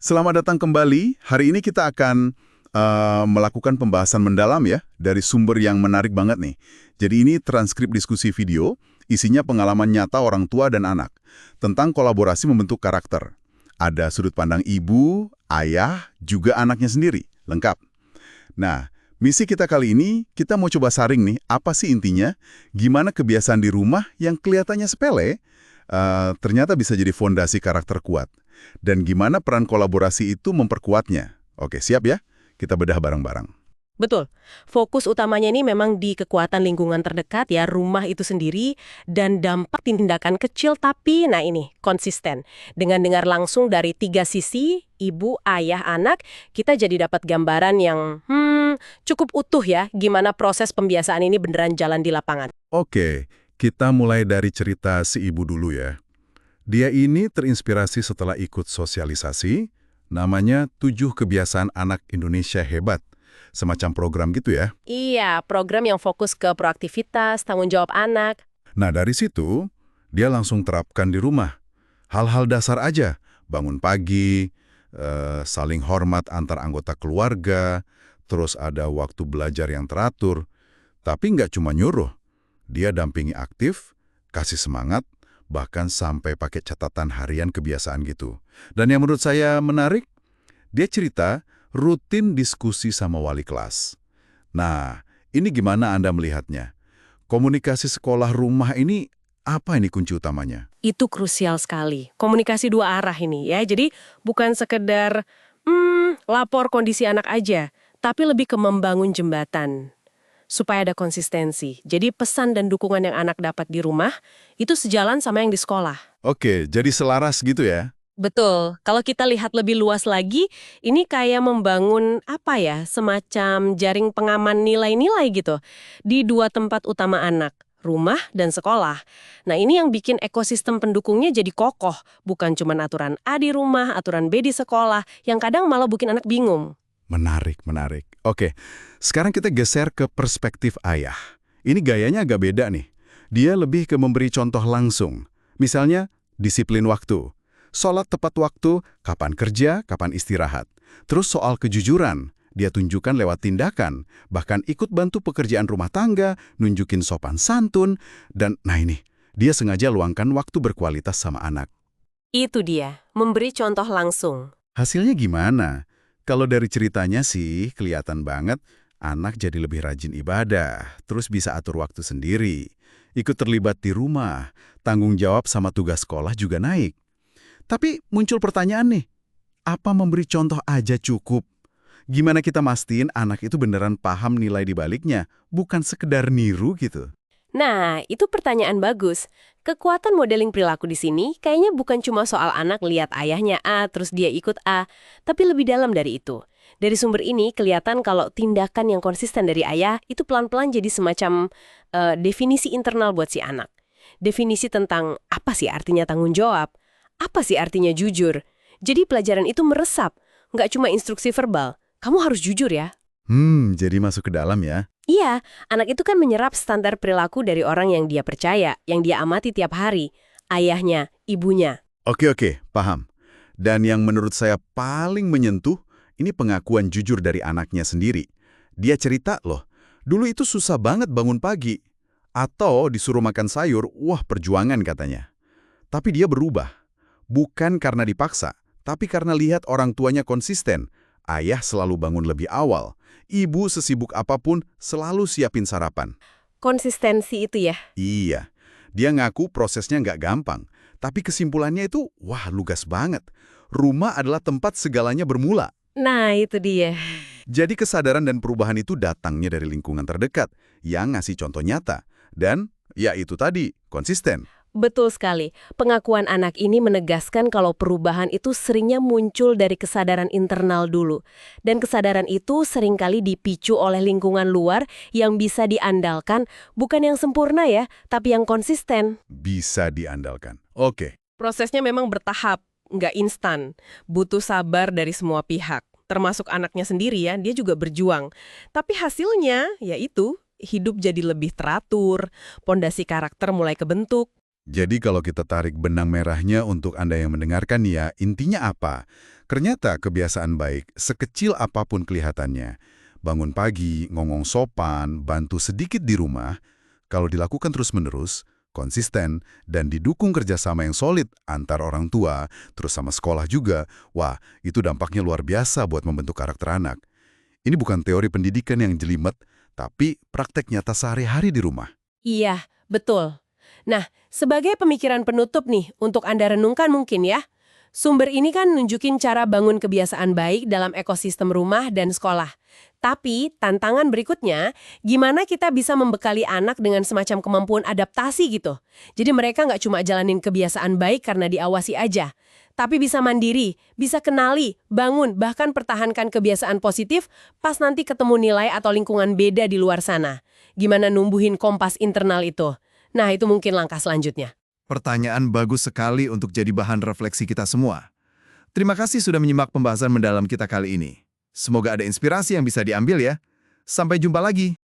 Selamat datang kembali. Hari ini kita akan melakukan pembahasan mendalam ya, dari sumber yang menarik banget nih. Jadi ini transkrip diskusi video, isinya pengalaman nyata orang tua dan anak, tentang kolaborasi membentuk karakter. Ada sudut pandang ibu, ayah, juga anaknya sendiri, lengkap. Nah, misi kita kali ini, kita mau coba saring nih, apa sih intinya, gimana kebiasaan di rumah yang kelihatannya sepele, ternyata bisa jadi fondasi karakter kuat. Dan gimana peran kolaborasi itu memperkuatnya. Oke, siap ya? Kita bedah bareng-bareng. Betul. Fokus utamanya ini memang di kekuatan lingkungan terdekat ya, rumah itu sendiri, dan dampak tindakan kecil tapi, nah ini, konsisten. Dengan dengar langsung dari tiga sisi, ibu, ayah, anak, kita jadi dapat gambaran yang, cukup utuh ya, gimana proses pembiasaan ini beneran jalan di lapangan. Oke, kita mulai dari cerita si ibu dulu ya. Dia ini terinspirasi setelah ikut sosialisasi, namanya 7 Kebiasaan Anak Indonesia Hebat. Semacam program gitu ya. Iya, program yang fokus ke proaktivitas, tanggung jawab anak. Nah dari situ, dia langsung terapkan di rumah. Hal-hal dasar aja, bangun pagi, saling hormat antar anggota keluarga, terus ada waktu belajar yang teratur. Tapi nggak cuma nyuruh, dia dampingi aktif, kasih semangat, bahkan sampai pakai catatan harian kebiasaan gitu. Dan yang menurut saya menarik, dia cerita rutin diskusi sama wali kelas. Nah, ini gimana Anda melihatnya? Komunikasi sekolah rumah ini, apa ini kunci utamanya? Itu krusial sekali. Komunikasi dua arah ini ya. Jadi bukan sekedar lapor kondisi anak aja, tapi lebih ke membangun jembatan supaya ada konsistensi. Jadi pesan dan dukungan yang anak dapat di rumah itu sejalan sama yang di sekolah. Oke, jadi selaras gitu ya? Betul. Kalau kita lihat lebih luas lagi, ini kayak membangun apa ya, semacam jaring pengaman nilai-nilai gitu di dua tempat utama anak, rumah dan sekolah. Nah, ini yang bikin ekosistem pendukungnya jadi kokoh, bukan cuma aturan A di rumah, aturan B di sekolah, yang kadang malah bikin anak bingung. Menarik, menarik. Oke, sekarang kita geser ke perspektif ayah. Ini gayanya agak beda nih. Dia lebih ke memberi contoh langsung. Misalnya, disiplin waktu. Sholat tepat waktu, kapan kerja, kapan istirahat. Terus soal kejujuran, dia tunjukkan lewat tindakan. Bahkan ikut bantu pekerjaan rumah tangga, nunjukin sopan santun, dan nah ini, dia sengaja luangkan waktu berkualitas sama anak. Itu dia, memberi contoh langsung. Hasilnya gimana? Kalau dari ceritanya sih, kelihatan banget anak jadi lebih rajin ibadah, terus bisa atur waktu sendiri, ikut terlibat di rumah, tanggung jawab sama tugas sekolah juga naik. Tapi muncul pertanyaan nih, apa memberi contoh aja cukup? Gimana kita mastiin anak itu beneran paham nilai di baliknya, bukan sekedar niru gitu? Nah, itu pertanyaan bagus. Kekuatan modeling perilaku di sini kayaknya bukan cuma soal anak lihat ayahnya A, terus dia ikut A, tapi lebih dalam dari itu. Dari sumber ini kelihatan kalau tindakan yang konsisten dari ayah itu pelan-pelan jadi semacam definisi internal buat si anak. Definisi tentang apa sih artinya tanggung jawab, apa sih artinya jujur. Jadi pelajaran itu meresap, nggak cuma instruksi verbal. Kamu harus jujur ya. Jadi masuk ke dalam ya. Iya, anak itu kan menyerap standar perilaku dari orang yang dia percaya, yang dia amati tiap hari. Ayahnya, ibunya. Oke, paham. Dan yang menurut saya paling menyentuh, ini pengakuan jujur dari anaknya sendiri. Dia cerita loh, dulu itu susah banget bangun pagi. Atau disuruh makan sayur, wah perjuangan katanya. Tapi dia berubah. Bukan karena dipaksa, tapi karena lihat orang tuanya konsisten. Ayah selalu bangun lebih awal. Ibu sesibuk apapun selalu siapin sarapan. Konsistensi itu ya. Iya, dia ngaku prosesnya nggak gampang. Tapi kesimpulannya itu, wah lugas banget. Rumah adalah tempat segalanya bermula. Nah, itu dia. Jadi kesadaran dan perubahan itu datangnya dari lingkungan terdekat yang ngasih contoh nyata. Dan, ya itu tadi, konsisten. Betul sekali. Pengakuan anak ini menegaskan kalau perubahan itu seringnya muncul dari kesadaran internal dulu. Dan kesadaran itu seringkali dipicu oleh lingkungan luar yang bisa diandalkan, bukan yang sempurna ya, tapi yang konsisten. Bisa diandalkan. Oke. Prosesnya memang bertahap, nggak instan. Butuh sabar dari semua pihak. Termasuk anaknya sendiri ya, dia juga berjuang. Tapi hasilnya, yaitu hidup jadi lebih teratur, pondasi karakter mulai kebentuk. Jadi kalau kita tarik benang merahnya untuk Anda yang mendengarkan ya, intinya apa? Ternyata kebiasaan baik, sekecil apapun kelihatannya, bangun pagi, ngomong sopan, bantu sedikit di rumah, kalau dilakukan terus-menerus, konsisten, dan didukung kerjasama yang solid antar orang tua, terus sama sekolah juga, wah, itu dampaknya luar biasa buat membentuk karakter anak. Ini bukan teori pendidikan yang jelimet, tapi praktek nyata sehari-hari di rumah. Iya, betul. Nah, sebagai pemikiran penutup nih, untuk Anda renungkan mungkin ya, sumber ini kan nunjukin cara bangun kebiasaan baik dalam ekosistem rumah dan sekolah. Tapi, tantangan berikutnya, gimana kita bisa membekali anak dengan semacam kemampuan adaptasi gitu. Jadi mereka nggak cuma jalanin kebiasaan baik karena diawasi aja, tapi bisa mandiri, bisa kenali, bangun, bahkan pertahankan kebiasaan positif pas nanti ketemu nilai atau lingkungan beda di luar sana. Gimana numbuhin kompas internal itu? Nah, itu mungkin langkah selanjutnya. Pertanyaan bagus sekali untuk jadi bahan refleksi kita semua. Terima kasih sudah menyimak pembahasan mendalam kita kali ini. Semoga ada inspirasi yang bisa diambil ya. Sampai jumpa lagi.